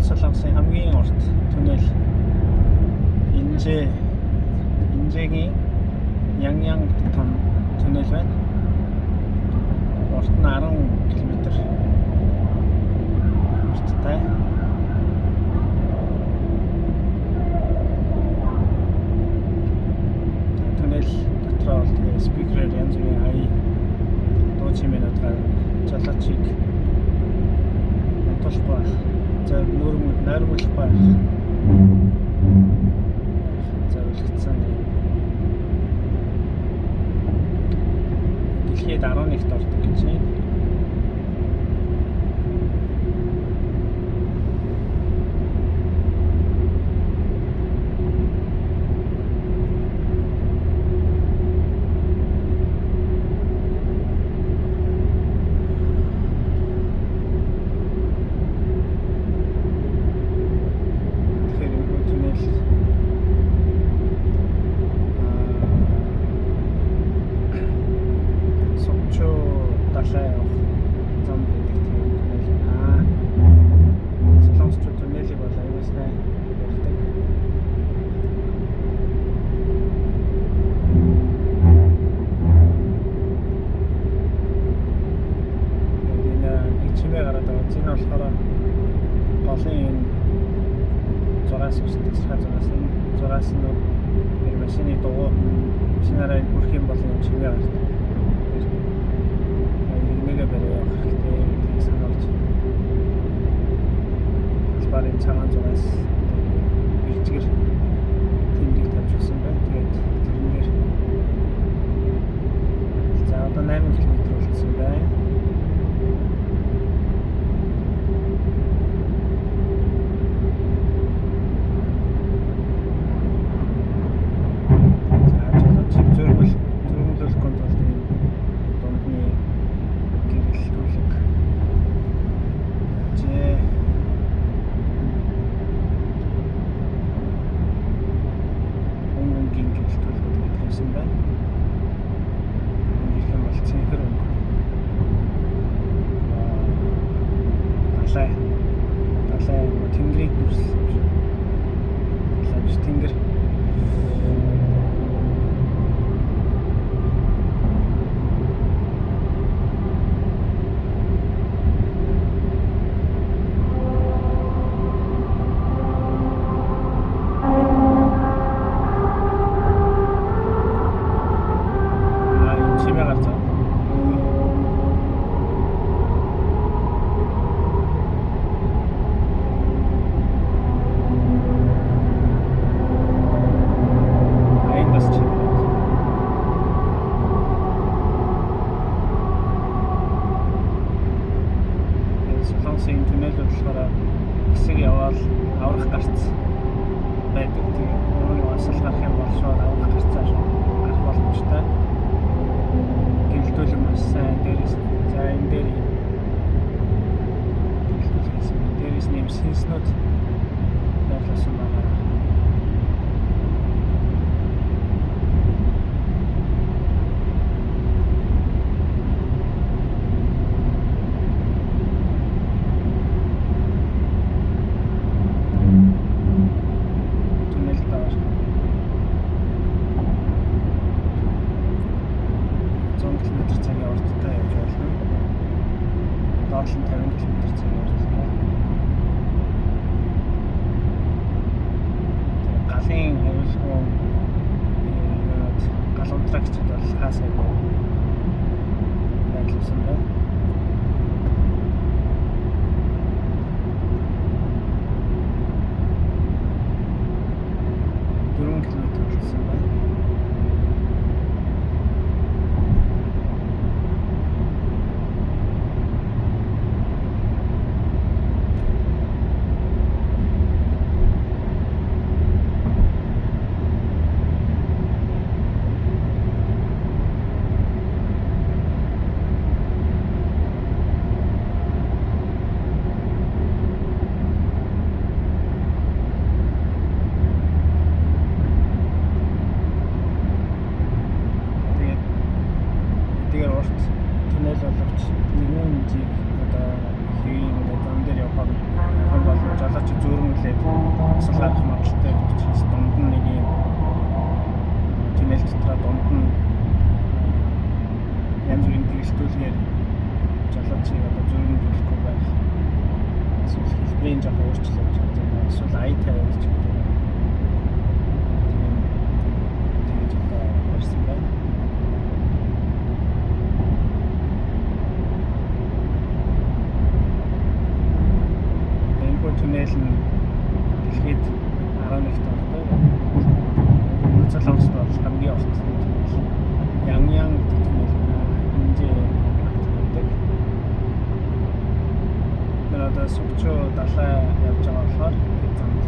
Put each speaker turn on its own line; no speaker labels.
Солонгосын хамгийн урт түнэл Инжээгийн Яньян гэдэг том түнэл байна. Урт нь 10 км урттай. Түнэл дотроо бол тэгээ спикерээр янз бүрийн дуу чимээнүүдээр жолоочийг онцлохгүй нойрмоглохгүй зөвлөгдсөн. Дэлхийд 11-т ордог гэж байна. Чимээ гараад байгаа. Энэ болохоор голын энэ зураас тасархай зураас энэ зураас нь машины дуу машинаараа хүрэх юм бол энэ чимээ гараад. Нэгэ барай явах хэрэгтэй гэдгийг сануулж. Албарын цагаан зураас бэлтгэр тэмдэг тавьж өгсөн байна. Тэгээд тэрэн дээр за одоо 8 км болчихсон байна. Тэнгэрийг дүрслэн тэнгэр чимээ гарч байгаа. Солонгосын түнэлүүд болохоор хэсэг яваал аврах гарц байдаг. Тэгээд нөгөө асал гарах юм бол шууд аврах гарцаа шууд гарах боломжтой. Гэлдүүлэг маш сайн дээрээс за энэ дээрээс нэм синснүүд байлгасан байна. Доотлон 50 км/цаг урттай. Галын аюулгүй галын тракчид бол хаасаа байдлсан байна. Урт түнэл боловч нэгэн жиг одоо хэвийн ингээд зам дээр явахаар хэн бол жолооч зүүрмэлээд асал гарах магадaltaй учраас дунд нь нэг юм туннел дотроо дунд нь янз бүрийн дэвшүүлгээр жолоочийг одоо зүүрмжүүлэхгүй байх. Эсвэл хэлбэрийн жоо өөрчлөж чаддаг. Эсвэл ай тавиад ч гэдэг. Тэгээд одоо ярьсан байна. Туннел нь дэлхийд 11 дортой. Солонгост бол хамгийн урт туннел. Яньян туннел энэ байдаг. Тэр одоо сүгчөө далай явж байгаа болохоор замд